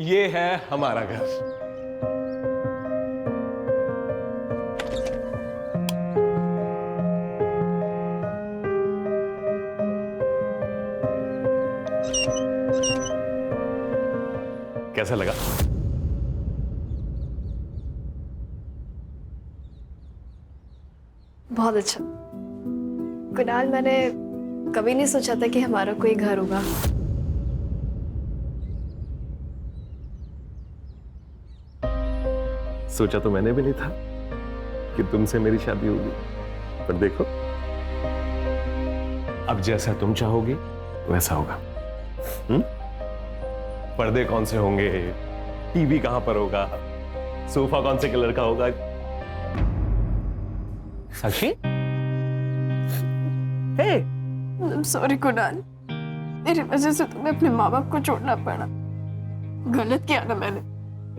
ये है हमारा घर। कैसा लगा? बहुत अच्छा कुणाल, मैंने कभी नहीं सोचा था कि हमारा कोई घर होगा। सोचा तो मैंने भी नहीं था कि तुमसे मेरी शादी होगी, पर देखो अब जैसा तुम चाहोगी वैसा होगा। पर्दे कौन से होंगे, टीवी कहां पर होगा, सोफा कौन से कलर का होगा। साक्षी, हे, सॉरी कुणाल, मेरी वजह से तुम्हें अपने माँ बाप को छोड़ना पड़ा। गलत किया ना मैंने?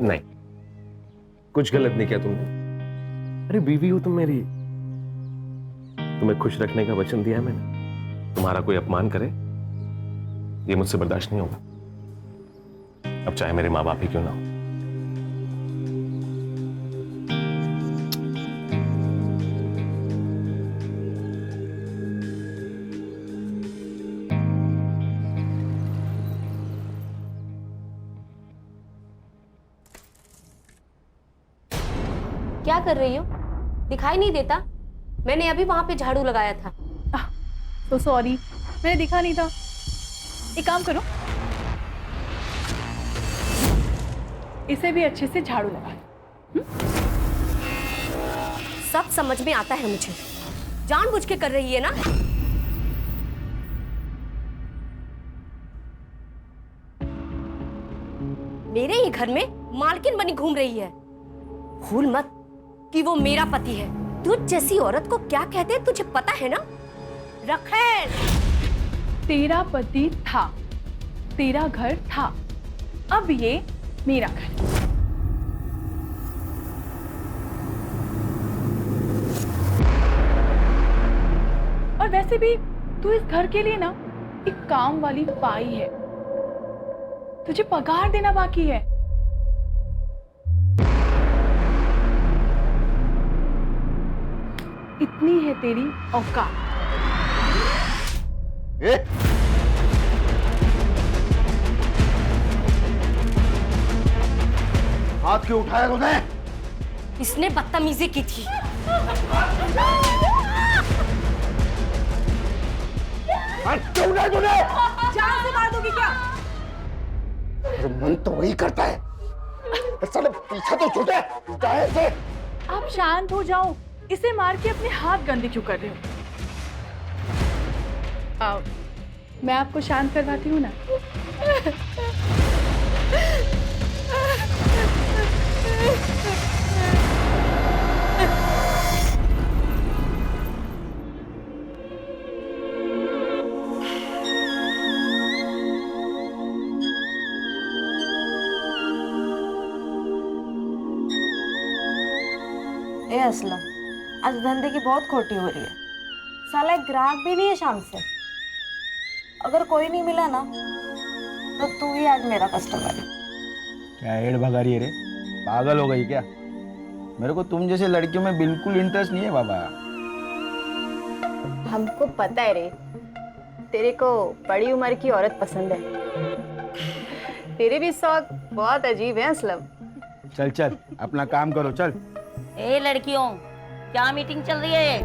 नहीं, कुछ गलत नहीं किया तुमने। अरे बीवी हो तुम मेरी, तुम्हें खुश रखने का वचन दिया है मैंने। तुम्हारा कोई अपमान करे ये मुझसे बर्दाश्त नहीं होगा, अब चाहे मेरे माँ बाप ही क्यों ना हो। क्या कर रही हो? दिखाई नहीं देता? मैंने अभी वहां पे झाड़ू लगाया था। तो सॉरी, मैंने दिखा नहीं था। एक काम करो, इसे भी अच्छे से झाड़ू लगा। सब समझ में आता है मुझे, जानबूझ के कर रही है ना? मेरे ही घर में मालकिन बनी घूम रही है। भूल मत कि वो मेरा पति है। तुझ जैसी औरत को क्या कहते हैं तुझे पता है ना? रखेल, तेरा पति था, तेरा घर था, अब ये मेरा घर। और वैसे भी तू इस घर के लिए ना एक काम वाली बाई है, तुझे पगार देना बाकी है। इतनी है तेरी औकात। हाथ क्यों उठाया तूने? इसने बदतमीजी की थी। हाथ क्यों उठाया तूने? जान से मार दोगी क्या? अरे मन तो वही करता है, साले पीछा तो छूटे चाहे से। आप शांत हो जाओ, इसे मार के अपने हाथ गंदे क्यों कर रहे हो? आओ, मैं आपको शांत करवाती हूँ ना। ए असलम, आज धंधे की बहुत खोटी हो रही है। साला एक ग्राहक भी नहीं है शाम से। अगर कोई नहीं मिला ना तो तू ही आज मेरा कस्टमर है। क्या एड़ भगा रही है रे? पागल हो गई क्या? मेरे को तुम जैसे लड़कियों में बिल्कुल इंटरेस्ट नहीं है बाबा। हमको पता है रे, तेरे को बड़ी उम्र की औरत पसंद है। तेरे भी शौक बहुत अजीब है असलम। चल चल अपना काम करो चल। ए लड़कियों, क्या मीटिंग चल रही है ये?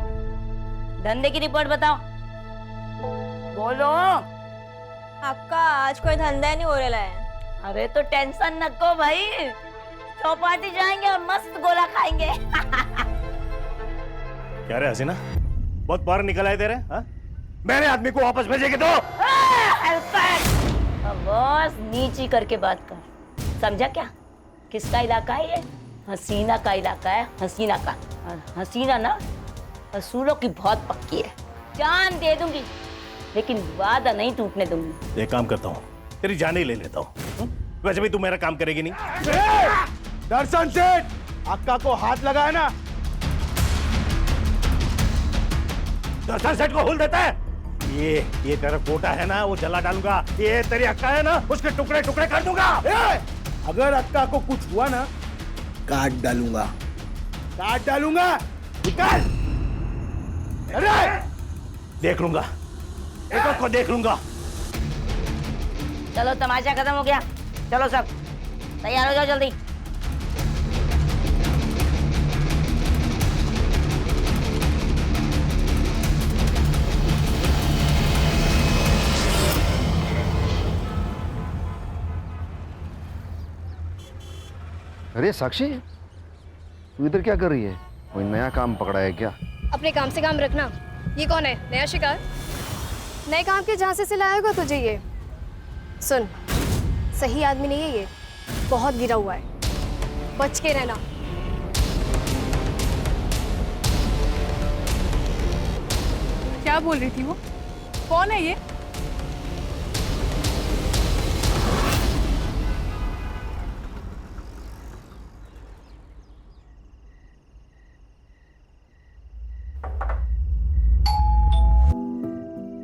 धंधे की रिपोर्ट बताओ। बोलो। आपका आज कोई धंधा नहीं हो रहा है। अरे तो टेंशन न को भाई, चौपाटी जाएंगे और मस्त गोला खाएंगे। क्या रे हसीना, बहुत बाहर निकल आए तेरे? हाँ? मेरे आदमी को वापस भेजेंगे तो? बॉस नीची करके बात कर, समझा क्या? किसका इलाका है ये? हसीना का इलाका है, हसीना का। और हसीना ना असूलों की बहुत पक्की है। जान दे दूंगी लेकिन वादा नहीं टूटने दूंगी। एक काम करता हूँ, तेरी जान ही ले लेता हूँ। वैसे भी तू मेरा काम करेगी नहीं। दर्शन सेठ, अक्का को हाथ लगाया ना। दर्शन सेठ को हुल देता है। ये तेरा कोटा है ना, वो जला डालूंगा। ये तेरी अक्का है ना, उसके टुकड़े टुकड़े कर दूंगा। अगर अक्का को कुछ हुआ ना, काट डालूंगा, काट डालूंगा। निकाल। अरे देख लूंगा, एक को देख लूंगा। चलो तमाशा खत्म हो गया, चलो सब तैयार हो जाओ जल्दी। अरे साक्षी, तू इधर क्या कर रही है? कोई नया काम पकड़ा है क्या? अपने काम से काम रखना। ये कौन है? नया शिकार? नए काम के जहां से लाया होगा तुझे ये। सुन, सही आदमी नहीं है ये, बहुत गिरा हुआ है, बच के रहना। क्या बोल रही थी वो? कौन है ये?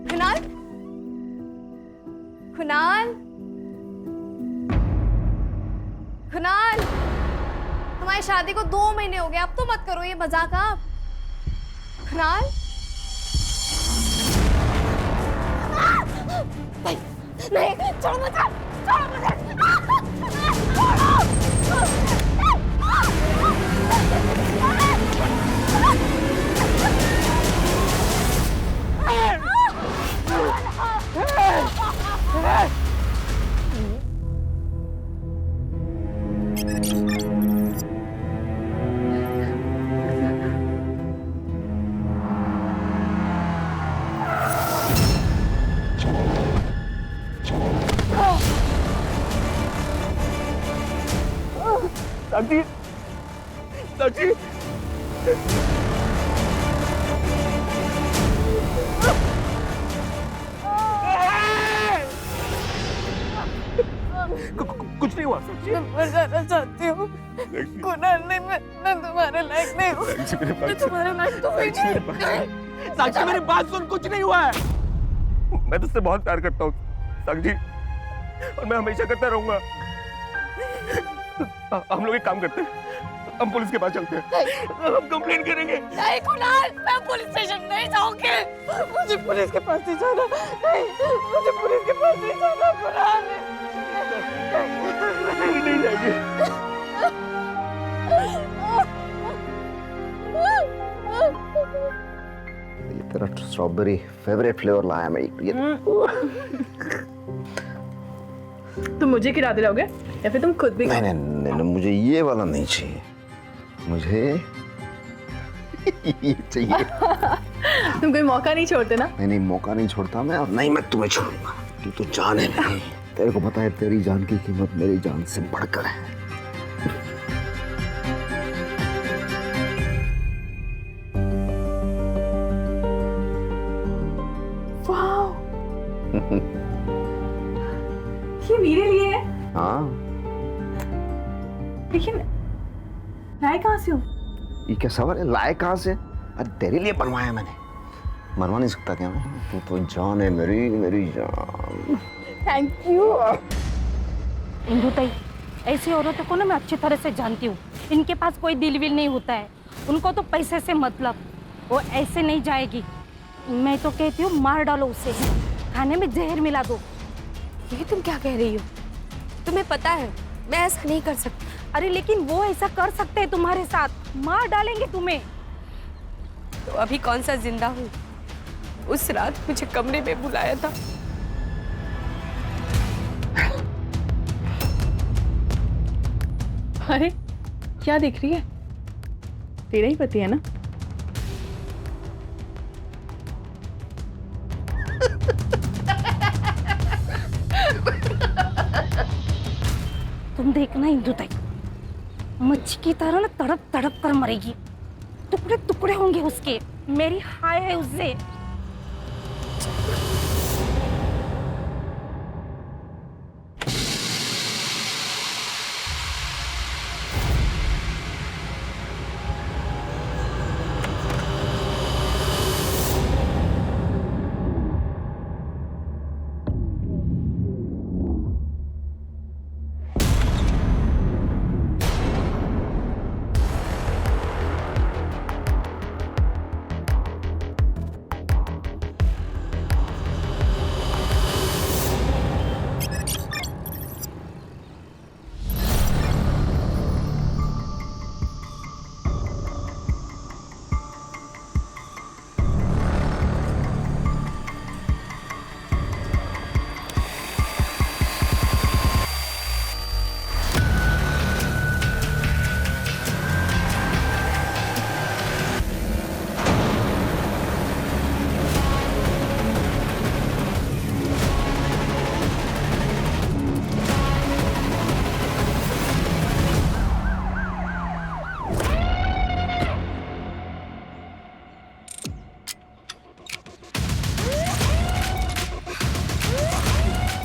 कुणाल, कुणाल, कुणाल, हमारी शादी को 2 महीने हो गए, अब तो मत करो ये मजाक आप। कुणाल, नहीं, छोड़ो मुझे, छोड़ो मुझे। साक्षी, साक्षी, कुछ नहीं हुआ साक्षी। मैं मर जाना चाहती हूँ कुणाल, नहीं, मैं तुम्हारे लायक नहीं हूँ। मैं तुम्हारे लायक तो हुई नहीं। साक्षी मेरी बात सुन, कुछ नहीं हुआ है। मैं तुझसे बहुत प्यार करता हूँ साक्षी, और मैं हमेशा करता रहूंगा। हम लोग एक काम करते हैं, हम पुलिस के पास चलते हैं, हम कंप्लेन करेंगे। नहीं कुणाल, मैं पुलिस स्टेशन नहीं जाऊंगी। मुझे पुलिस के पास नहीं जाना। नहीं, मुझे पुलिस के पास नहीं जाना कुणाल। नहीं जाएंगे। ये तेरा स्ट्रॉबेरी फेवरेट फ्लेवर लाया मैं ये। तुम मुझे खिला दिलाओगे या फिर तुम खुद भी? नहीं, नहीं, नहीं, नहीं, मुझे ये वाला नहीं चाहिए, मुझे ये चाहिए। तुम कोई मौका नहीं छोड़ते ना? नहीं, नहीं, मौका नहीं छोड़ता मैं, और नहीं मैं तुम्हें छोड़ूंगा। तू तो जान है मेरी, तेरे को पता है तेरी जान की कीमत मेरी जान से बढ़कर है। वाह, ये मेरे लिए है? हाँ, लेकिन लाए कहाँ से हो? ये क्या सवाल है, लाए कहाँ से? अरे तेरे लिए बनवाया मैंने, मरवा नहीं सकता क्या मैं? तू तो जान है मेरी, मेरी जान। Thank you. इंदु ताई, ऐसी औरतों को ना मैं अच्छी तरह से जानती हूँ। इनके पास कोई दिल विल नहीं होता है, उनको तो पैसे से मतलब। वो ऐसे नहीं जाएगी। मैं तो कहती हूँ मार डालो उसे, खाने में जहर मिला दो। ये तुम क्या कह रही हो? तुम्हें पता है मैं ऐसा नहीं कर सकती। अरे लेकिन वो ऐसा कर सकते हैं तुम्हारे साथ, मार डालेंगे तुम्हें। तो अभी कौन सा जिंदा हूँ? उस रात मुझे कमरे में बुलाया था। अरे क्या देख रही है? तेरा ही पति है ना? तुम देखना इंदु ताई, मच्छी की तरह ना तड़प तड़प कर मरेगी। टुकड़े टुकड़े होंगे उसके। मेरी हाय है उससे।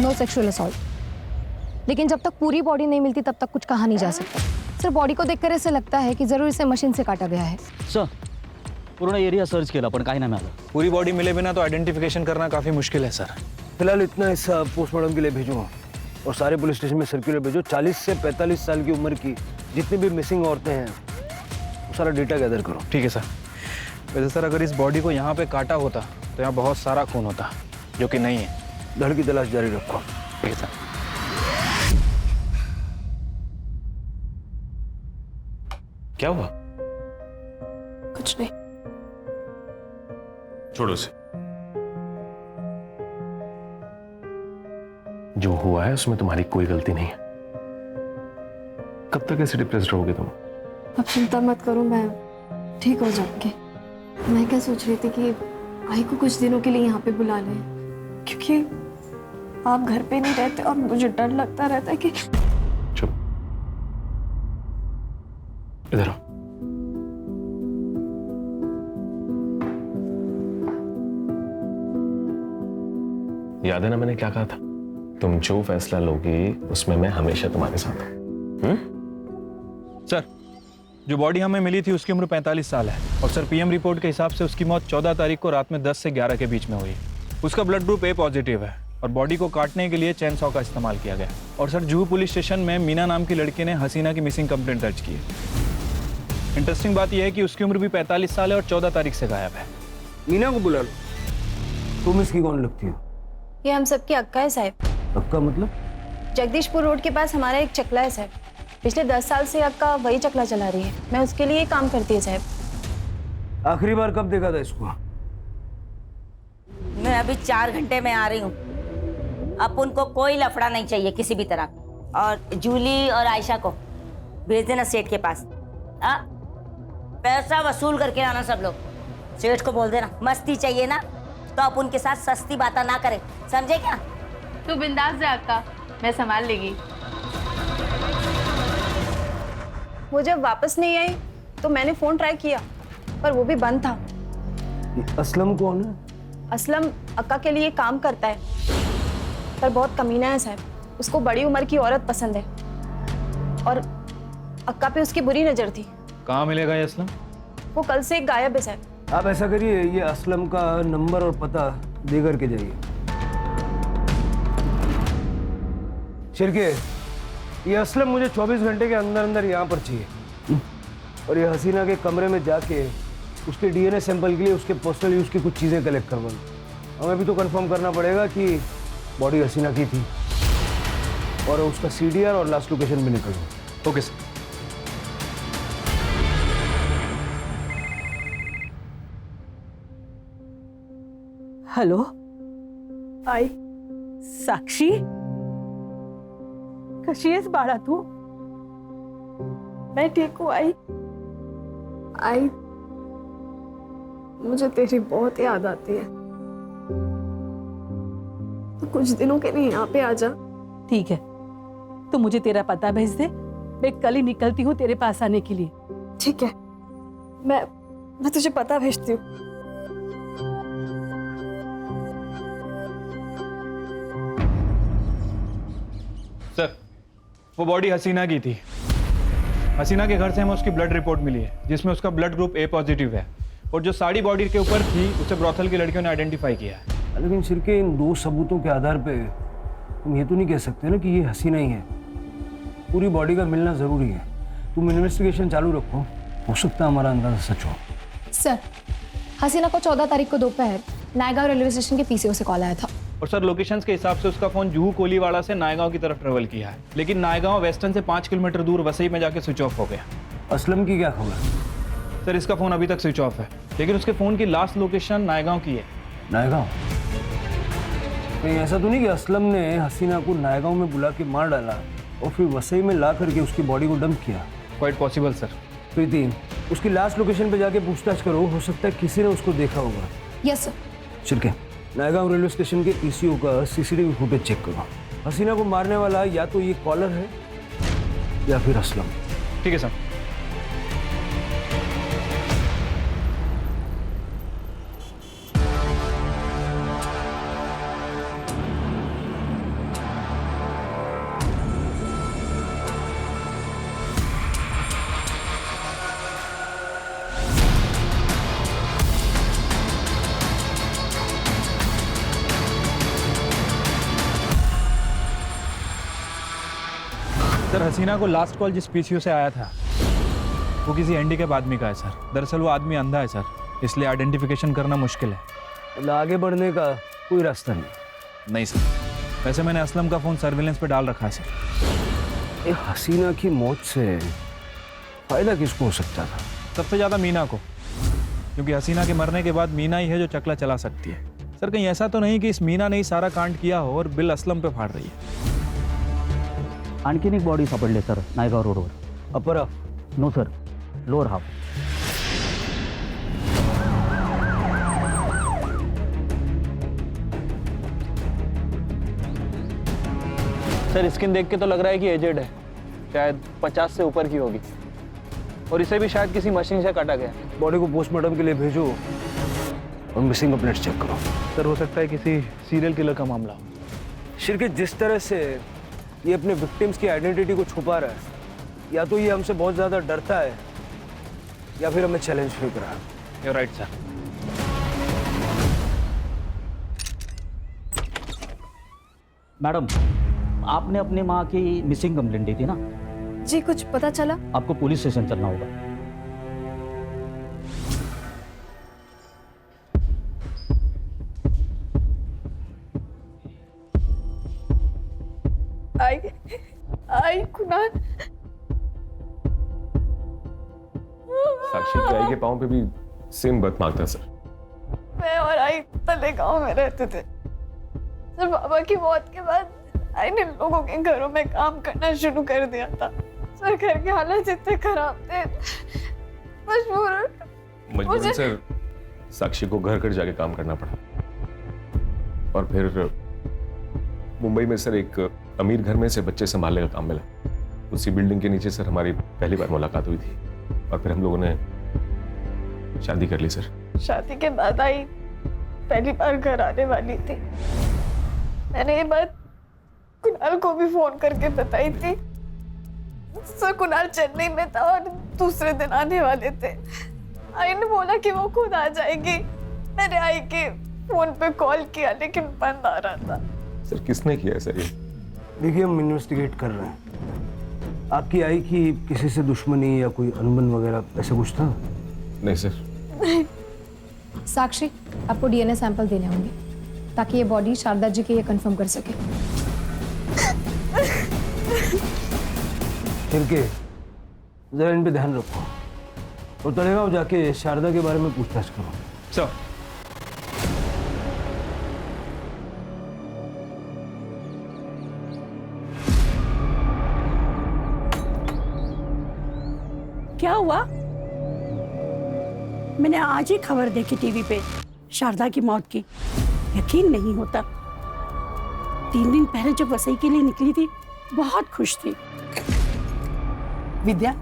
नो सेक्सुअल असॉल्ट, लेकिन जब तक पूरी बॉडी नहीं मिलती तब तक कुछ कहा नहीं जा सकता। सिर्फ बॉडी को देखकर ऐसे लगता है कि जरूर इसे मशीन से काटा गया है। सर पूर्ण एरिया सर्च केला पण काही नाही मिळालं। पूरी बॉडी मिले बिना तो आइडेंटिफिकेशन करना काफ़ी मुश्किल है सर। फिलहाल इतना हिस्सा पोस्टमार्टम के लिए भेजूंगा और सारे पुलिस स्टेशन में सर्कुलर भेजो। 40 से 45 साल की उम्र की जितनी भी मिसिंग औरतें हैं वो सारा डेटा गैदर करो। ठीक है सर। वैसे सर अगर इस बॉडी को यहाँ पे काटा होता तो यहाँ बहुत सारा खून होता, जो कि नहीं है। धड़ की तलाश जारी रखो। ठीक है सर। क्या हुआ? कुछ नहीं। छोड़ो उसे। जो हुआ है उसमें तुम्हारी कोई गलती नहीं है। कब तक ऐसे डिप्रेस्ड रहोगे तुम? अब चिंता मत करो, मैं ठीक हो जाऊंगी। मैं क्या सोच रही थी कि आई को कुछ दिनों के लिए यहाँ पे बुला लें, क्योंकि आप घर पे नहीं रहते और मुझे डर लगता रहता है कि। चुप, इधर आओ। याद है ना मैंने क्या कहा था? तुम जो फैसला लोगी उसमें मैं हमेशा तुम्हारे साथ हूं। सर जो बॉडी हमें मिली थी उसकी उम्र 45 साल है और सर पीएम रिपोर्ट के हिसाब से उसकी मौत 14 तारीख को रात में 10 से 11 के बीच में हुई। उसका ब्लड ग्रुप ए पॉजिटिव है और बॉडी को काटने के लिए चेन सॉ का इस्तेमाल किया गया। और सर जुहू पुलिस स्टेशन में मीना नाम की लड़की ने हसीना की मिसिंग कंप्लेंट दर्ज की है। इंटरेस्टिंग बात यह है कि उसकी उम्र भी 45 साल है और 14 तारीख से गायब है। मीना को बुला लो। तुम इसकी कौन लगती हो? ये हम सबकी अक्का है साहब। अक्का मतलब? जगदीशपुर रोड के पास हमारा एक चकला है साहब। पिछले 10 साल से अक्का वही चकला चला रही है। मैं उसके लिए काम करती है साहब। आखिरी बार कब देखा था इसको? मैं अभी 4 घंटे में आ रही हूँ। अब उनको कोई लफड़ा नहीं चाहिए किसी भी तरह। और जूली और आयशा को भेज देना सेठ के पास। पैसा वसूल करके आना सब लोग। सेठ को बोल देना मस्ती चाहिए ना तो आप उनके साथ सस्ती बातें ना करें, समझे क्या? तू बिंदास जा अक्का, मैं संभाल लेगी। वो जब वापस नहीं आई तो मैंने फोन ट्राई किया पर वो भी बंद था। असलम कौन है? असलम अक्का के लिए काम करता है पर बहुत कमीना है साहब। उसको बड़ी उम्र की औरत पसंद है और अक्का पे उसकी बुरी नजर थी। कहाँ मिलेगा ये असलम? वो कल से गायब है साहब। आप ऐसा करिए, ये असलम का नंबर और पता दे करके जाइए। शिरके, ये असलम मुझे 24 घंटे के अंदर अंदर यहाँ पर चाहिए। और ये हसीना के कमरे में जाके उसके डीएनए सैंपल के लिए उसके पर्सनल यूज की कुछ चीज़ें कलेक्ट करवाऊँ। हमें भी तो कंफर्म करना पड़ेगा कि बॉडी हसीना की थी और उसका सीडीआर और लास्ट लोकेशन भी निकलूँ। Okay sir. हेलो आई साक्षी, कशी आहेस बाळा तू? मैं ठीक हूँ आई मुझे तेरी बहुत याद आती है। तो कुछ दिनों के लिए यहाँ पे आ जा। ठीक है, तू मुझे तेरा पता भेज दे, मैं कल ही निकलती हूँ तेरे पास आने के लिए। ठीक है, मैं तुझे पता भेजती हूँ। सर वो बॉडी हसीना की थी। हसीना के घर से हमें उसकी ब्लड रिपोर्ट मिली है जिसमें उसका ब्लड ग्रुप ए पॉजिटिव है और जो साड़ी बॉडी के ऊपर थी उसे ब्रॉथल की लड़कियों ने आइडेंटिफाई किया है। लेकिन सिर्फ इन 2 सबूतों के आधार पे तुम ये तो नहीं कह सकते ना कि ये हसीना ही है। पूरी बॉडी का मिलना जरूरी है। तुम इन्वेस्टिगेशन चालू रखो, हो सकता है हमारा अंदाजा सच हो। सर, हसीना को 14 तारीख को दोपहर नायगांव रेलवे स्टेशन के पीसीओ से कॉल आया था। और सर लोकेशंस के हिसाब से उसका फोन जुहू कोलीवाड़ा से नायगांव की तरफ ट्रेवल किया है, लेकिन नायगांव वेस्टर्न से 5 किलोमीटर दूर वसई में जाके स्विच ऑफ हो गया। असलम की क्या खबर? सर इसका फोन अभी तक स्विच ऑफ है, लेकिन उसके फोन की लास्ट लोकेशन नायगांव की है। नायगांव? कहीं ऐसा तो नहीं कि असलम ने हसीना को नायगांव में बुला के मार डाला और फिर वसई में ला करके उसकी बॉडी को डंप किया? Quite possible sir. प्रीति, उसकी लास्ट लोकेशन पे जाके पूछताछ करो, हो सकता है किसी ने उसको देखा होगा। Yes sir. Shirke, Naigaon railway station के पीसीओ का सीसीटीवी फुटेज चेक करो। हसीना को मारने वाला या तो ये कॉलर है या फिर असलम। ठीक है सर। सर हसीना को लास्ट कॉल जिस पीसीओ से आया था वो किसी हैंडीकैप आदमी का है सर। दरअसल वो आदमी अंधा है सर, इसलिए आइडेंटिफिकेशन करना मुश्किल है। मतलब आगे बढ़ने का कोई रास्ता नहीं? नहीं सर, वैसे मैंने असलम का फ़ोन सर्विलेंस पे डाल रखा है सर। ये हसीना की मौत से फायदा किसको हो सकता था? सबसे ज़्यादा मीना को, क्योंकि हसीना के मरने के बाद मीना ही है जो चकला चला सकती है। सर कहीं ऐसा तो नहीं कि इस मीना ने ही सारा कांड किया हो और बिल असलम पे फाड़ रही है? आणखीन एक बॉडी सापडली सर नायगाव रोडवर. Upper half? No sir, lower half. Sir skin देख के तो लग रहा है कि एजेड है, शायद 50 से ऊपर की होगी, और इसे भी शायद किसी मशीन से काटा गया। बॉडी को पोस्टमार्टम के लिए भेजो और मिसिंग कंप्लेंट्स चेक करो। सर हो सकता है किसी सीरियल किलर का मामला हो। शिरके जिस तरह से ये अपने विक्टिम्स की आइडेंटिटी को छुपा रहा है, या तो ये हमसे बहुत ज्यादा डरता है या फिर हमें चैलेंज नहीं कर रहा है। You're right, sir. मैडम, आपने अपनी माँ की मिसिंग कंप्लेंट दी थी ना? जी, कुछ पता चला? आपको पुलिस स्टेशन चलना होगा। आई कुणाल, साक्षी की आई के पाँव पे भी सेम बर्थ मार्क था सर। मैं और आई तले गांव में रहते थे सर। बाबा की मौत के बाद आई ने लोगों के घरों में काम करना शुरू कर दिया था सर। घर के हालात इतने खराब थे, मजबूरन सर साक्षी को घर घर जाके काम करना पड़ा, और फिर मुंबई में सर एक अमीर घर में से बच्चे संभालने का काम मिला। उसी बिल्डिंग के नीचे सर हमारी पहली बार मुलाकात हुई थी, और फिर हम लोगों ने शादी कर ली सर। शादी के बाद आई पहली बार घर आने वाली थी। मैंने ये बात कुणाल को भी फोन करके बताई थी सर। कुणाल चेन्नई में था और दूसरे दिन आने वाले थे। आई ने बोला कि वो खुद आ जाएगी। मैंने आई के फोन पे कॉल किया लेकिन बंद आ रहा था। सर किसने किया है सर ये? देखिए हम इन्वेस्टिगेट कर रहे हैं। आपकी आई की किसी से दुश्मनी या कोई अनबन वगैरह ऐसा कुछ था? नहीं सर। साक्षी, आपको डीएनए सैंपल देने होंगे ताकि ये बॉडी शारदा जी की ये कंफर्म कर सके। शिरके, जरा इन पे ध्यान रखो और तलेगांव जाके शारदा के बारे में पूछताछ करो। सर क्या हुआ? मैंने आज ही खबर देखी टीवी पे शारदा की मौत की। यकीन नहीं होता। 3 दिन पहले जब वसई के लिए निकली थी बहुत खुश थी। विद्या,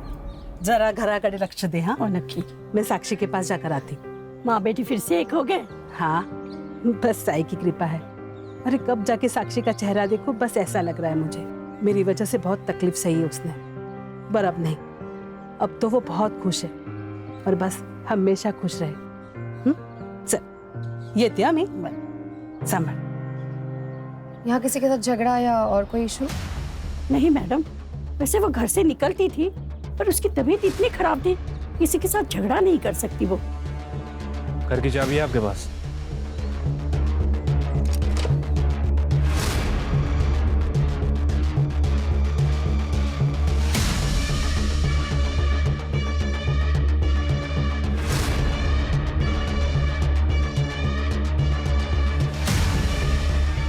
जरा घराकडे लक्ष दे। हाँ, और नक्की, मैं साक्षी के पास जाकर आती। माँ बेटी फिर से एक हो गए। हाँ, बस साई की कृपा है। अरे कब जाके साक्षी का चेहरा देखो, बस ऐसा लग रहा है मुझे मेरी वजह से बहुत तकलीफ सही उसने। पर अब नहीं, अब तो वो बहुत खुश है और बस हमेशा खुश रहे। चल ये त्या मी सांभाळ। यहाँ किसी के साथ झगड़ा या और कोई इशू? नहीं मैडम, वैसे वो घर से निकलती थी पर उसकी तबीयत इतनी खराब थी, किसी के साथ झगड़ा नहीं कर सकती वो। घर की चाबी है आपके पास?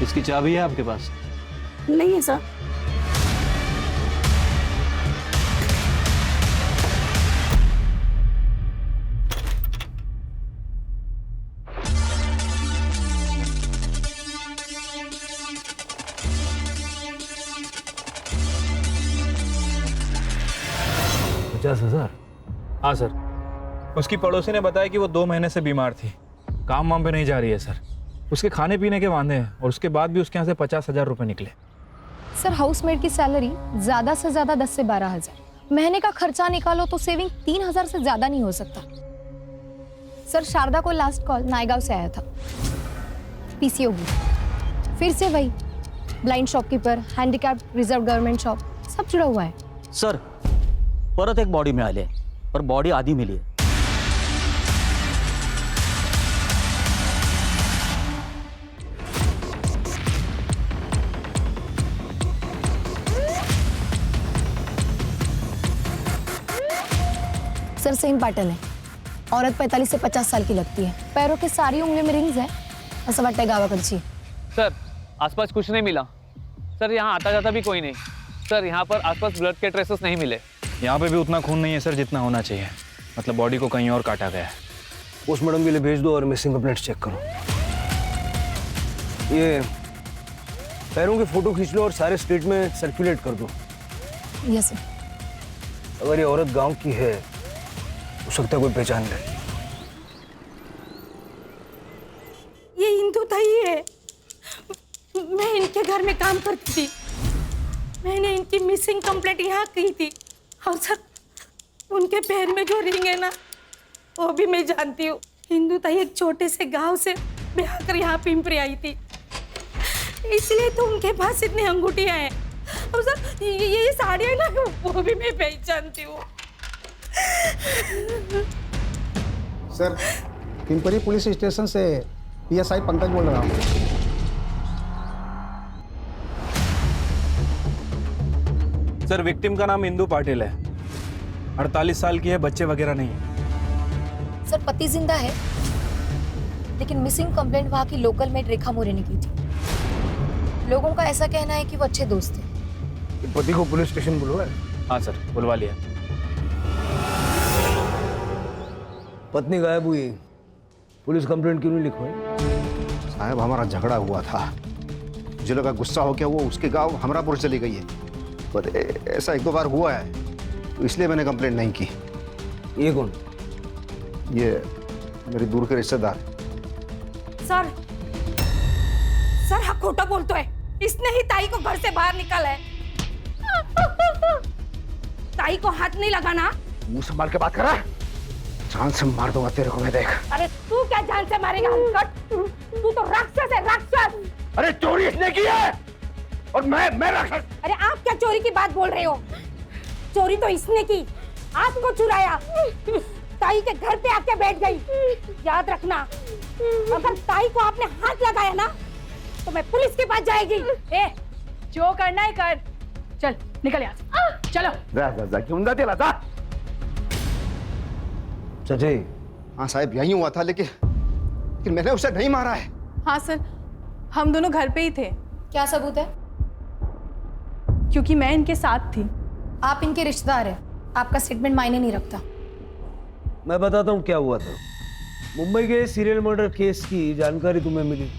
इसकी चाबी है आपके पास? नहीं है सर। $50,000? हाँ सर, उसकी पड़ोसी ने बताया कि वो 2 महीने से बीमार थी, काम वाम पे नहीं जा रही है सर। उसके खाने पीने के वांदे हैं और उसके बाद भी उसके यहाँ से 50,000 रुपए निकले। सर हाउसमेट की सैलरी ज्यादा से ज्यादा 10 से 12,000। महीने का खर्चा निकालो तो सेविंग 3,000 से ज्यादा नहीं हो सकता। सर शारदा को लास्ट कॉल नायगांव से आया था। पीसीओ फिर से वही blind shopkeeper, handicap, reserve government shop, सब जुड़ा हुआ है। सर परत एक बॉडी मिळाली आहे, पण बॉडी आधी मिली आहे. सर सेम पैटर्न है. औरत 45 से 50 साल की लगती है. पैरों की सारी उंगली में रिंग्स है. असं वाटतंय गावाकडची. सर आसपास कुछ नहीं मिला. सर यहाँ आता जाता भी कोई नहीं. सर यहाँ पर आसपास ब्लड के ट्रेसेस नहीं मिले. यहाँ पे भी उतना खून नहीं है सर जितना होना चाहिए. मतलब बॉडी को कहीं और काटा गया है. पोस्टमार्टम के लिए भेज दो और मिसिंग कंप्लेंट्स चेक करो. ये पैरों की फोटो खींच लो और सारे स्टेट में सर्कुलेट कर दो. Yes sir. अगर ये औरत गांव की है हो सकता है कोई पहचान ले. ये इंदु ताई है. मैं इनके घर में काम करती थी. मैंने इनकी मिसिंग कंप्लेंट यहाँ की थी. और सर उनके पैर में जो रिंग है ना वो भी मैं जानती हूँ. इंदु ताई एक छोटे से गांव से ब्याह कर यहाँ पिंपरी आई थी, इसलिए तो उनके पास इतनी अंगूठियाँ हैं. और सर ये साड़ियाँ ना वो भी मैं पहचानती हूँ. सर पिंपरी पुलिस स्टेशन से PSI पंकज बोल रहा हूँ. सर विक्टिम का नाम इंदु पाटिल है. 48 साल की है. बच्चे वगैरह नहीं है. सर पति जिंदा है, लेकिन मिसिंग कंप्लेंट वहाँ की लोकल मेड रेखा मोरे ने की थी. लोगों का ऐसा कहना है कि वो अच्छे दोस्त थे. पति को पुलिस स्टेशन बुलवा है? हाँ सर बुलवा लिया. पत्नी गायब हुई, पुलिस कंप्लेंट क्यों नहीं लिखवाई? साहब हमारा झगड़ा हुआ था. मुझे लगा गुस्सा हो गया वो उसके गांव हमरापुर चली गई है, पर ऐसा एक दो बार हुआ है तो इसलिए मैंने कंप्लेंट नहीं की. ये कौन? ये मेरी दूर के रिश्तेदार. सर सर हाँ खोटा बोलतो है. इसने ही ताई को घर से बाहर निकाला है. ताई को हाथ नहीं लगाना. मुंह संभाल के बात कर रहा है. जान से मार दूंगा तेरे को मैं. देख. अरे तू क्या जान से मारेगा हलकट? तू तो राक्षस है, राक्षस. अरे चोरी इसने की है और मैं राक्षस. अरे आप क्या चोरी की बात बोल रहे हो? चोरी तो इसने की. आपको चुराया. ताई के घर पे आके बैठ गई. याद रखना, अगर ताई को आपने हाथ लगाया ना तो मैं पुलिस के पास जाएगी. ए, जो करना है कर. चल निकल यहाँ से. चलो. जा क्यों जाते लाता? सच्चाई? हाँ साहब यही हुआ था, लेकिन मैंने उसे नहीं मारा है. हाँ सर, हम दोनों घर पे ही थे. क्या सबूत है? क्योंकि मैं इनके साथ थी. आप इनके रिश्तेदार हैं. आपका स्टेटमेंट मायने नहीं रखता. मैं बताता हूँ क्या हुआ था. मुंबई के सीरियल मर्डर केस की जानकारी तुम्हें मिली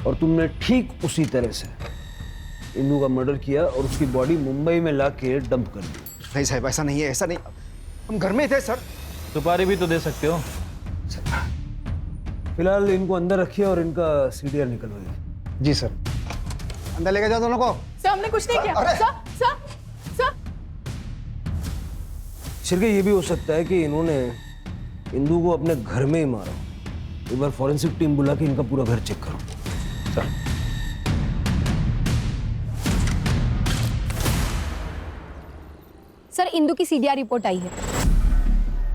और तुमने ठीक उसी तरह से इंदु का मर्डर किया और उसकी बॉडी मुंबई में लाके डंप कर दी. नहीं साहब ऐसा नहीं है. ऐसा नहीं, हम घर में थे सर. सुपारी भी तो दे सकते हो. फिलहाल इनको अंदर रखिए और इनका CDR निकलवाइए. जी सर. अंदर लेके जाओ दोनों को. सर हमने कुछ नहीं किया. सर शिरके ये भी हो सकता है कि इन्होंने इंदु को अपने घर में ही मारा. एक बार फॉरेंसिक टीम बुला के इनका पूरा घर चेक करो. सर सर इंदु की CDR रिपोर्ट आई है.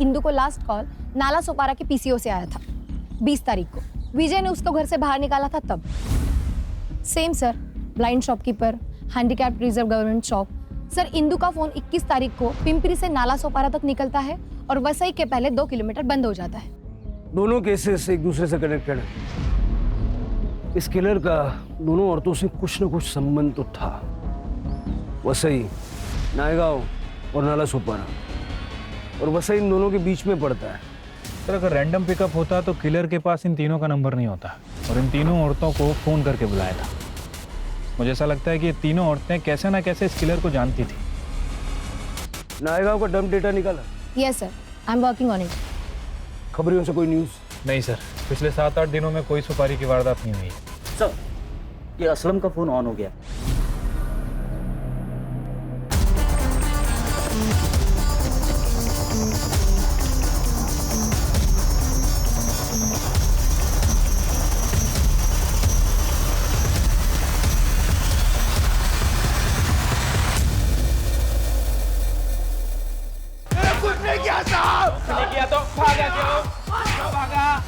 इंदु को लास्ट कॉल नाला सोपारा के PCO से आया था 20 तारीख को. विजय ने उसको घर से बाहर निकाला था तब. Same sir, blind shopkeeper, handicapped reserve government shop. Sir Indu का फोन 21 तारीख को पिंपरी से नाला सोपारा तक निकलता है और वसई के पहले 2 किलोमीटर बंद हो जाता है. दोनों केसेस एक दूसरे से कनेक्टेड है. इस किलर का दोनों औरतों से कुछ न कुछ संबंध तो था. वसई, नायगांव और नाला सोपारा, और वसई इन दोनों के बीच में पड़ता है. सर अगर रैंडम पिकअप होता तो किलर के पास इन तीनों का नंबर नहीं होता और इन तीनों औरतों को फ़ोन करके बुलाया था. मुझे ऐसा लगता है कि ये तीनों औरतें कैसे ना कैसे इस किलर को जानती थी. नायगांव का डंप डेटा निकाला? Yes sir, I am working on it. खबरियों से कोई न्यूज़? नहीं सर, पिछले 7-8 दिनों में कोई सुपारी की वारदात नहीं हुई. सर ये असलम का फ़ोन ऑन हो गया.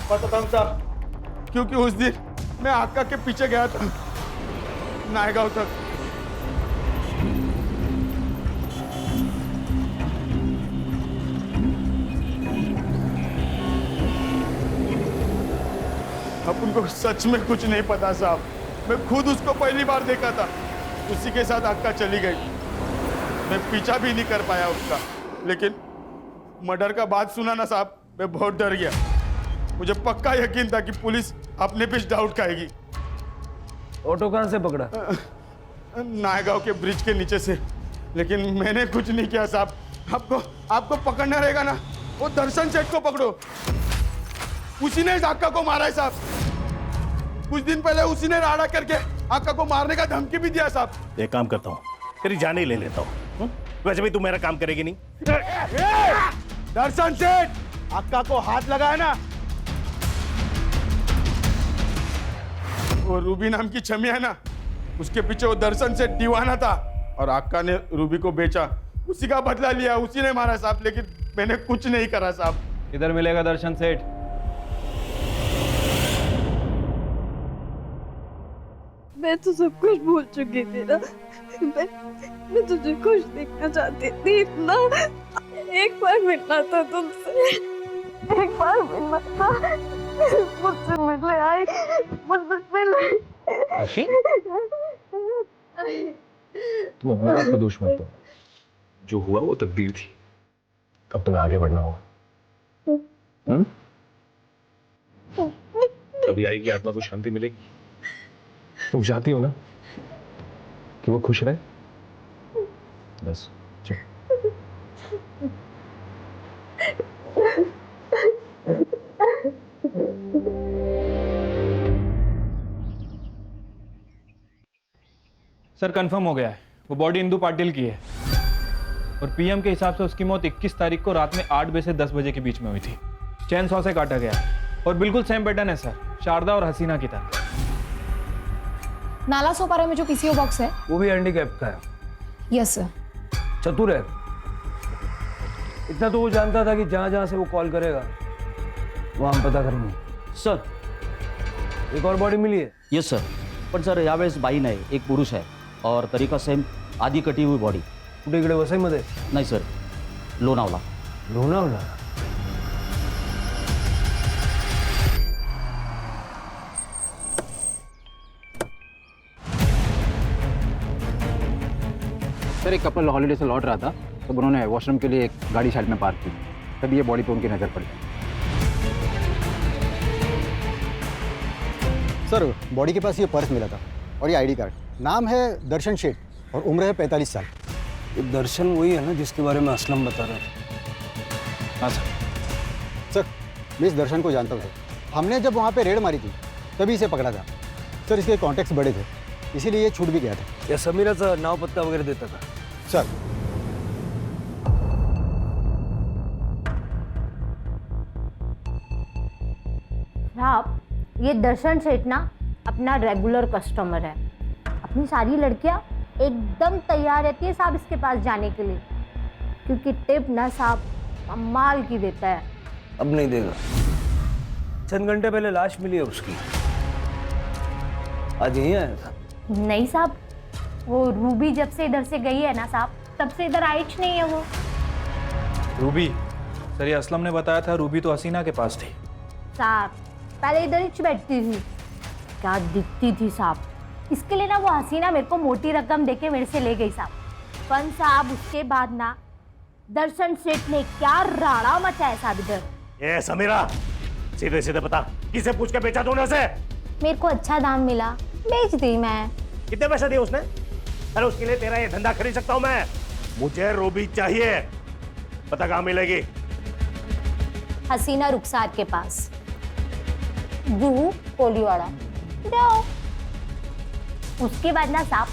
बताता हूँ साहब, क्योंकि उस दिन मैं अक्का के पीछे गया था नायगांव तक। अब उनको सच में कुछ नहीं पता साहब, मैं खुद उसको पहली बार देखा था, उसी के साथ अक्का चली गई। मैं पीछा भी नहीं कर पाया उसका, लेकिन मर्डर का बात सुना ना साहब, मैं बहुत डर गया। मुझे पक्का यकीन था कि पुलिस अपने पे डाउट खाएगी। ऑटो कहाँ से पकड़ा? नायगांव के ब्रिज के नीचे से, लेकिन मैंने कुछ नहीं किया साहब। आपको पकड़ना रहेगा ना, वो दर्शन सेठ को पकड़ो, उसी ने इस अक्का को मारा है साहब। कुछ दिन पहले उसी ने राड़ा करके अक्का को मारने का धमकी भी दिया साहब। एक काम करता हूँ, तेरी जान ही ले लेता हूँ। वैसे भी तू मेरा काम करेगी नहीं। दर्शन सेठ, अक्का को हाथ लगाया ना, वो रूबी नाम की छमी है ना, उसके पीछे वो दर्शन सेठ दीवाना था, और अक्का ने रूबी को बेचा, उसी का बदला लिया, उसी ने मारा साहब। लेकिन मैंने कुछ नहीं करा साहब। किधर मिलेगा दर्शन सेठ? मैं तो सब कुछ भूल चुकी थी ना। मैं तुझे खुश देखना चाहती थी इतना। एक बार मिलना था तुमसे, एक बार मिलना था। मुझसे मिलने आई, मुझसे मिलने। तुम अपने आप को दोष मत दो, जो हुआ वो तकदीर थी। अब तुम्हें आगे बढ़ना होगा। तभी आएगी आत्मा को शांति मिलेगी। तुम चाहती हो ना कि वो खुश रहे? बस चलो। सर कंफर्म हो गया है, वो बॉडी इंदु पाटिल की है, और पीएम के हिसाब से उसकी मौत 21 तारीख को रात में 8 बजे से 10 बजे के बीच में हुई थी। चैन सौ से काटा गया, और बिल्कुल सेम पैटर्न है सर, शारदा और हसीना की तरह। नाला सोपारा में जो पीसीओ बॉक्स है वो भी हैंडीकैप का है। Yes sir. चतुर है, इतना तो वो जानता था कि जहां जहां से वो कॉल करेगा वहां हम पता करेंगे। सर एक और बॉडी मिली है? यस सर, पण सर यावेळेस बाई नाही, एक पुरुष आहे, और तरीका सेम, आधी कटी हुई बॉडी. कुठे इकडे वसईमध्ये? नाही सर, लोणावला. लोणावला? सर एक कपल हॉलीडे से लौट रहा था, तब उन्होंने वॉशरूम के लिए एक गाड़ी साइड में पार्क की, तभी ये बॉडी पे उनकी नज़र पड़ी. सर बॉडी के पास ये पर्स मिला था और ये आईडी कार्ड. नाम है दर्शन शेठ और उम्र है 45 साल. ये दर्शन वही है ना जिसके बारे में असलम बता रहा था? हाँ सर. सर मैं इस दर्शन को जानता हूँ. हमने जब वहाँ पे रेड मारी थी तभी इसे पकड़ा था. सर इसके कॉन्टैक्ट्स बड़े थे, इसीलिए ये छूट भी गया था. या समीराचा नाव पत्ता वगैरह देता था? सर साहब ये दर्शन सेठ ना अपना रेगुलर कस्टमर है. अपनी सारी लड़कियां एकदम तैयार रहती है साहब इसके पास जाने के लिए, क्योंकि टिप ना साहब कमाल की देता है. अब नहीं देगा. चंद घंटे पहले लाश मिली है उसकी, आज यहीं आया था. नहीं साहब, वो रूबी जब से इधर से गई है ना साहब, तब से इधर आई नहीं है वो. रूबी? सर ये असलम ने बताया था रूबी तो हसीना के पास थी. साहब पहले इधर ही बैठती थी, क्या दिखती थी साहब. इसके लिए ना वो हसीना मेरे को मोटी रकम देके मेरे से ले गई साहब. पण साहब उसके बाद ना दर्शन सेठ ने क्या राड़ा मचाया साहब इधर. ए समीरा, सीधे सीधे बता, किसे पूछ के बेचा तूने उसे? मेरे को अच्छा दाम मिला, बेच दी मैं. कितने पैसे दिए उसने? अरे उसके लिए तेरा ये धंधा खरीद सकता हूं मैं. मुझे रूबी चाहिए, पता कहाँ मिलेगी? हसीना रुखसार के पास, जूहू कोलीवाड़ा. जाओ. उसके बाद ना साहब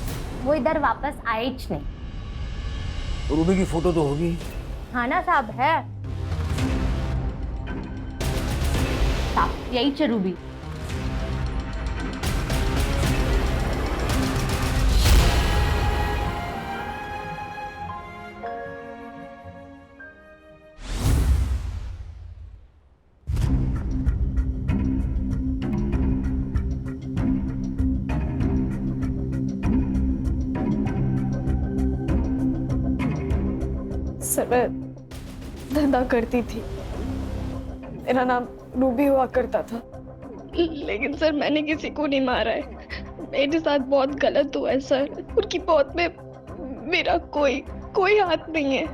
वो इधर वापस आए ही नहीं. रूबी की फोटो तो होगी? हाँ ना साहब है साहब, यही च रूबी. सर मैं धंधा करती थी, मेरा नाम रूबी हुआ करता था, लेकिन सर मैंने किसी को नहीं मारा है। मेरे साथ बहुत गलत हुआ है सर। उनकी मौत में मेरा कोई हाथ नहीं है।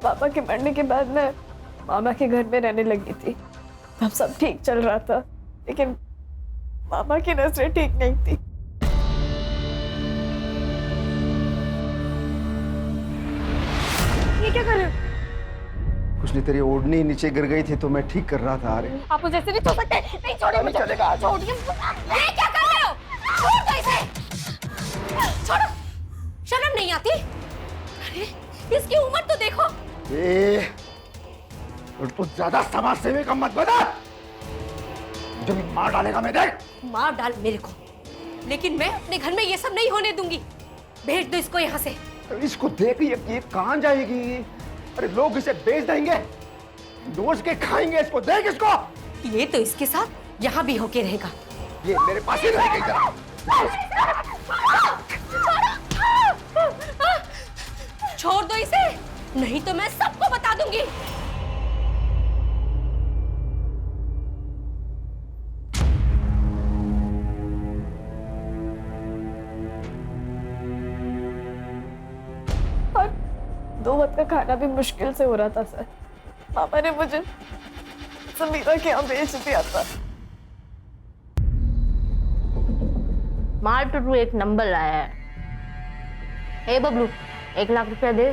पापा के मरने के बाद मैं मामा के घर में रहने लगी थी। अब सब ठीक चल रहा था, लेकिन मामा की नजरें ठीक नहीं थी। ये क्या कर रहे हो? कुछ नहीं, तेरी ओढ़नी नीचे गिर गई थी तो मैं ठीक कर रहा था। अरे आप मुझे ऐसे नहीं छोड़ सकते। नहीं छोड़िए मुझे। चलेगा। छोड़िए। ये क्या कर रहे हो? छोड़ दो इसे। छोड़ो। शर्म नहीं आती? अरे इसकी उम्र तो देखो। तो ज्यादा समाज सेवी का मत बना, मुझे भी मार डालेगा। मैं देख। मार डाल मेरे को, लेकिन मैं अपने घर में ये सब नहीं होने दूंगी। भेज दो इसको यहाँ से। इसको देख, ये कहाँ जाएगी? अरे लोग इसे बेच देंगे, दोस्त के खाएंगे इसको। देख इसको। ये तो इसके साथ यहाँ भी होके रहेगा। ये मेरे पास ही रहेगी। जरा छोड़ दो इसे, नहीं तो मैं सबको बता दूंगी। और 2 वक्त का खाना भी मुश्किल से हो रहा था सर। पापा ने मुझे समीरा के यहाँ भेज दिया था। मार टू एक नंबर लाया है। हे बबलू, 1 लाख रुपया दे।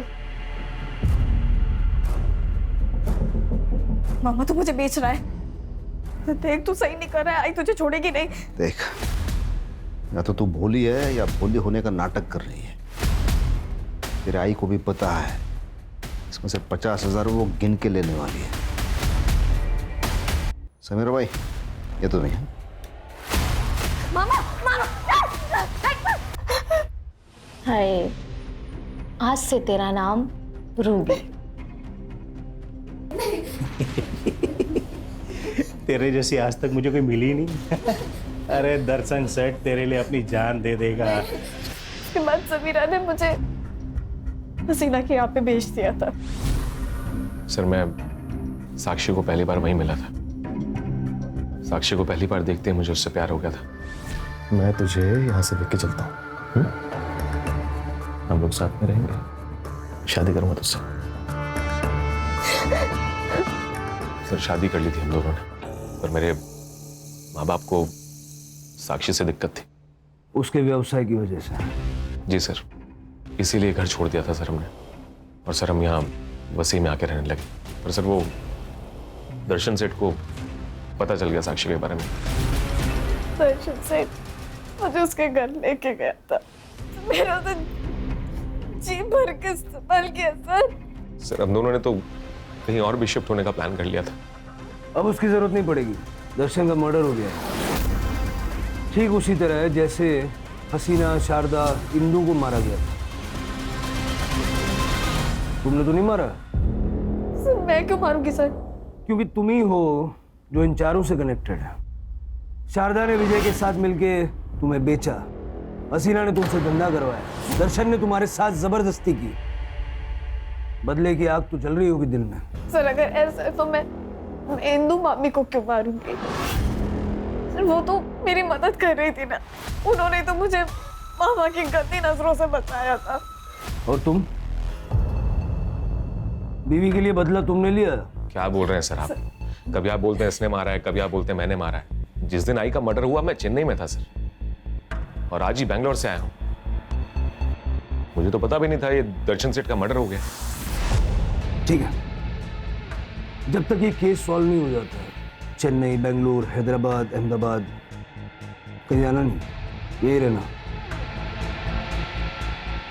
मामा तो मुझे बेच रहा है। देख तू सही नहीं कर रहा है, आई तुझे छोड़ेगी नहीं। देख, या तो तू भोली है या भोली होने का नाटक कर रही है। तेरे आई को भी पता है इसमें से 50,000 वो गिन के लेने वाली है। समीरा भाई, ये तो नहीं है। मामा, मामा। हाय, आज से तेरा नाम रूबी। तेरे जैसी आज तक मुझे कोई मिली नहीं। अरे दर्शन सेठ तेरे लिए अपनी जान दे देगा। उसके बाद समीरा ने मुझे हसीना के यहाँ पे भेज दिया था। सर मैं साक्षी को पहली बार वहीं मिला था। साक्षी को पहली बार देखते ही मुझे उससे प्यार हो गया था। मैं तुझे यहाँ से लेके चलता हूँ, हम लोग साथ में रहेंगे, शादी करूंगा तुझसे। सर शादी कर ली थी हम दोनों ने, पर मेरे माँ बाप को साक्षी से दिक्कत थी। उसके व्यवसाय की वजह से? जी सर, इसीलिए घर छोड़ दिया था सर हमने। और सर हम यहाँ वसी में आके रहने लगे। पर सर वो दर्शन सेठ को पता चल गया साक्षी के बारे में। दर्शन सेठ मुझे उसके घर लेके गया था। मेरा तो जी भर के इस्तेमाल किया सर। सर हम दोनों ने तो कहीं और भी शिफ्ट होने का प्लान कर लिया था। अब उसकी जरूरत नहीं पड़ेगी, दर्शन का मर्डर हो गया। ठीक उसी तरह जैसे हसीना, शारदा, इंदू को मारा गया था। तुमने तो नहीं मारा? सर मैं क्यों मारूंगी सर? क्योंकि तुम ही हो जो इन चारों से कनेक्टेड है। शारदा ने विजय के साथ मिलके तुम्हें बेचा, हसीना ने तुमसे धंधा करवाया, दर्शन ने तुम्हारे साथ जबरदस्ती की। बदले की आग तो जल रही होगी दिल में। सर अगर ऐसा है तो मैं इंदू मामी को क्यों मारूंगी? सर वो तो मेरी मदद कर रही थी ना, उन्होंने तो मुझे मामा की गंदी नजरों से बचाया था। और तुम? बीवी के लिए बदला तुमने लिया? क्या बोल रहे हैं सर आप? कभी आप बोलते हैं इसने मारा है, कभी आप बोलते हैं मैंने मारा है। जिस दिन आई का मर्डर हुआ मैं चेन्नई में था सर, और आज ही बैंगलोर से आया हूं। मुझे तो पता भी नहीं था ये दर्शन सेठ का मर्डर हो गया। ठीक है, जब तक ये केस सॉल्व नहीं हो जाता, चेन्नई, बेंगलुरु, हैदराबाद, अहमदाबाद कहीं जाना नहीं, यही रहना।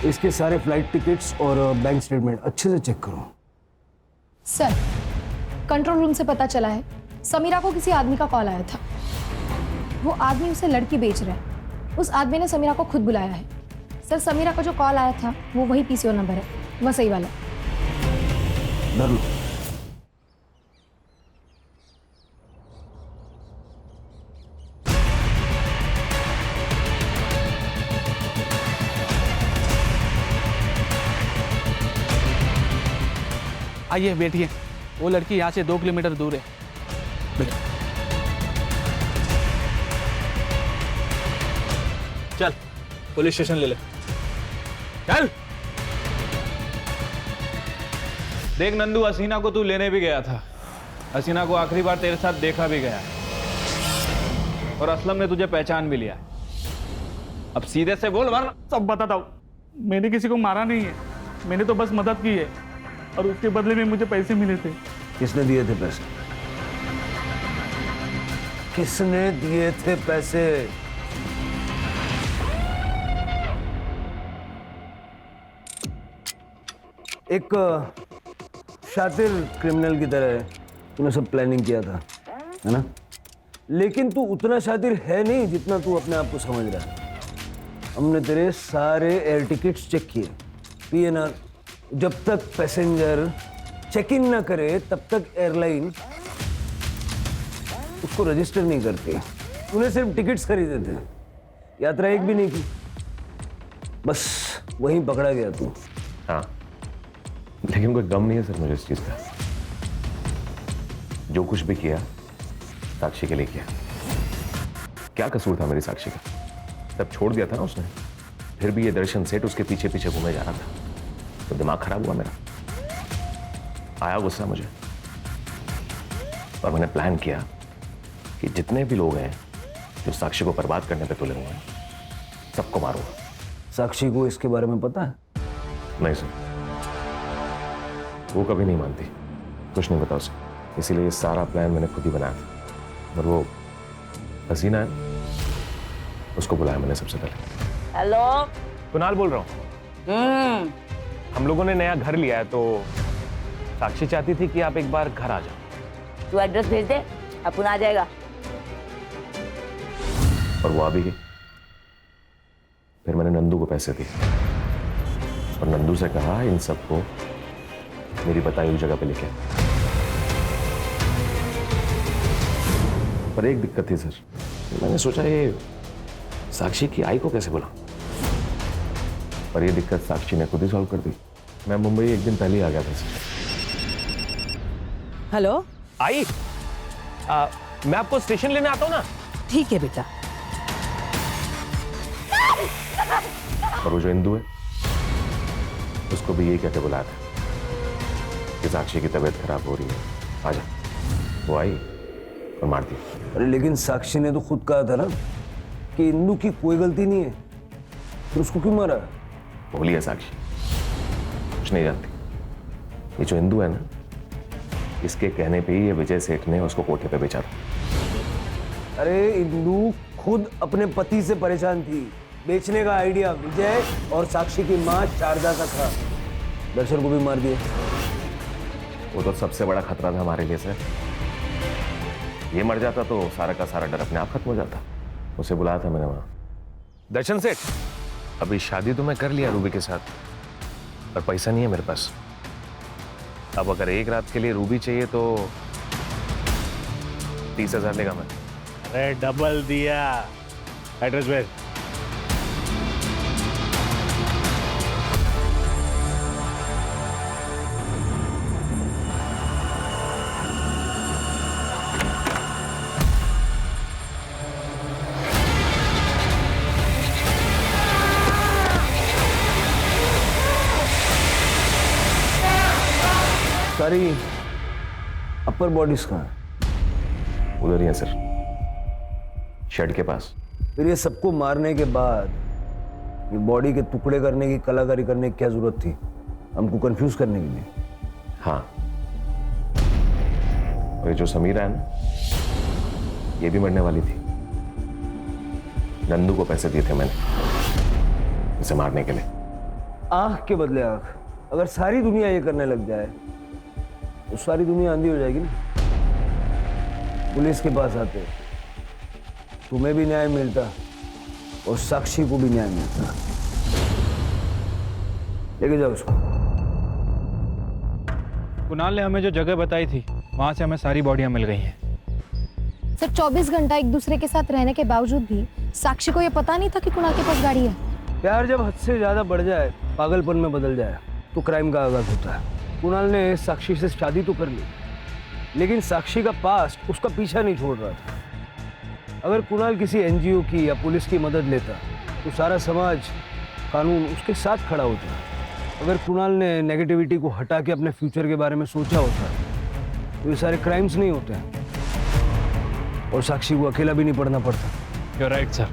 इसके सारे फ्लाइट टिकट्स और बैंक स्टेटमेंट अच्छे से चेक करो। सर कंट्रोल रूम से पता चला है समीरा को किसी आदमी का कॉल आया था। वो आदमी उसे लड़की बेच रहा है। उस आदमी ने समीरा को खुद बुलाया है। सर समीरा का जो कॉल आया था वो वही पीसीओ नंबर है, वह सही वाला। डर लो। आइए बैठिए, वो लड़की यहाँ से 2 किलोमीटर दूर है। चल पुलिस स्टेशन ले ले, चल। देख नंदू, हसीना को तू लेने भी गया था, हसीना को आखिरी बार तेरे साथ देखा भी गया, और असलम ने तुझे पहचान भी लिया। अब सीधे से बोल, वरना सब बताता हूँ। मैंने किसी को मारा नहीं है, मैंने तो बस मदद की है, और उसके बदले में मुझे पैसे मिले थे। किसने दिए थे पैसे? किसने दिए थे पैसे? एक शातिर क्रिमिनल की तरह तूने सब प्लानिंग किया था, है ना? लेकिन तू उतना शातिर है नहीं जितना तू अपने आप को समझ रहा है। हमने तेरे सारे एयर टिकट्स चेक किए, पीएनआर। जब तक पैसेंजर चेक इन ना करे तब तक एयरलाइन उसको रजिस्टर नहीं करती। तूने सिर्फ टिकट्स खरीदे थे, यात्रा एक भी नहीं की, बस वहीं पकड़ा गया तू। हाँ, लेकिन कोई गम नहीं है सर मुझे इस चीज का। जो कुछ भी किया साक्षी के लिए किया। क्या कसूर था मेरी साक्षी का? तब छोड़ दिया था ना उसने, फिर भी ये दर्शन सेठ उसके पीछे पीछे घूमे जा रहा था, तो दिमाग खराब हुआ मेरा। आया गुस्सा मुझे, और मैंने प्लान किया कि जितने भी लोग हैं जो साक्षी को बर्बाद करने पे तुले हुए हैं, सबको मारूंगा। साक्षी को इसके बारे में पता है? नहीं सर, वो कभी नहीं मानती, कुछ नहीं पता उसे। इसीलिए ये सारा प्लान मैंने खुद ही बनाया था। और वो हसीना है, उसको बुलाया मैंने सबसे पहले। हेलो, कुणाल बोल रहा हूँ। हम लोगों ने नया घर लिया है, तो साक्षी चाहती थी कि आप एक बार घर आ जाओ। तू एड्रेस भेज दे, अपन आ जाएगा। और वो आ भी गई। फिर मैंने नंदू को पैसे दिए और नंदू से कहा इन सबको मेरी बताई हुई जगह पे लेके। पर एक दिक्कत थी सर, मैंने सोचा ये साक्षी की आई को कैसे बुलाऊं, पर ये दिक्कत साक्षी ने खुद ही सॉल्व कर दी। मैं मुंबई एक दिन पहले ही आ गया था सर। हेलो आई, मैं आपको स्टेशन लेने आता हूँ ना। ठीक है बेटा। और वो जो इंदू है उसको भी यही कहते बुलाया था कि साक्षी की तबीयत खराब हो रही है, आजा। वो आई और मार दी। अरे लेकिन साक्षी ने तो खुद कहा था ना कि इंदू की कोई गलती नहीं है, फिर उसको क्यों मारा? भोली है साक्षी, कुछ नहीं जानती। ये जो इंदू है ना, इसके कहने पे ही ये विजय सेठ ने उसको कोठे पे बेचा था। अरे इंदू खुद अपने पति से परेशान थी, बेचने का आइडिया विजय और साक्षी की मां शारदा का था। दर्शन को भी मार दिया। वो तो सबसे बड़ा खतरा था हमारे लिए सर। ये मर जाता तो सारा का सारा डर अपने आप खत्म हो जाता। उसे बुलाया था मैंने वहां। दर्शन सेठ, अभी शादी तो मैं कर लिया रूबी के साथ, पर पैसा नहीं है मेरे पास। अब अगर एक रात के लिए रूबी चाहिए तो 30,000 लेगा मैं। अरे डबल दिया। एड्रेस भेज। सारी अपर बॉडीज कहाँ है? उधर ही है सर, शेड के पास। फिर ये सबको मारने के बाद ये बॉडी के टुकड़े करने की कलाकारी करने की क्या जरूरत थी? हमको कंफ्यूज करने के लिए। हाँ, और ये जो समीरा है ना, ये भी मरने वाली थी। नंदू को पैसे दिए थे मैंने इसे मारने के लिए। आंख के बदले आंख। अगर सारी दुनिया ये करने लग जाए तो सारी दुनिया अंधी हो जाएगी ना। पुलिस के पास आते तुम्हें भी न्याय मिलता और साक्षी को भी न्याय मिलता। लेके जाओ उसको। कुणाल ने हमें जो जगह बताई थी वहां से हमें सारी बॉडियां मिल गई हैं। सर 24 घंटा एक दूसरे के साथ रहने के बावजूद भी साक्षी को ये पता नहीं था कि कुणाल के पास गाड़ी है। प्यार जब हद से ज्यादा बढ़ जाए, पागलपन में बदल जाए, तो क्राइम का आगाज होता है। कुणाल ने साक्षी से शादी तो कर ली, लेकिन साक्षी का पास्ट उसका पीछा नहीं छोड़ रहा था। अगर कुणाल किसी एनजीओ की या पुलिस की मदद लेता तो सारा समाज, कानून उसके साथ खड़ा होता। अगर कुणाल ने नेगेटिविटी को हटा के अपने फ्यूचर के बारे में सोचा होता तो ये सारे क्राइम्स नहीं होते हैं और साक्षी को अकेला भी नहीं पड़ना पड़ता। You're right, sir.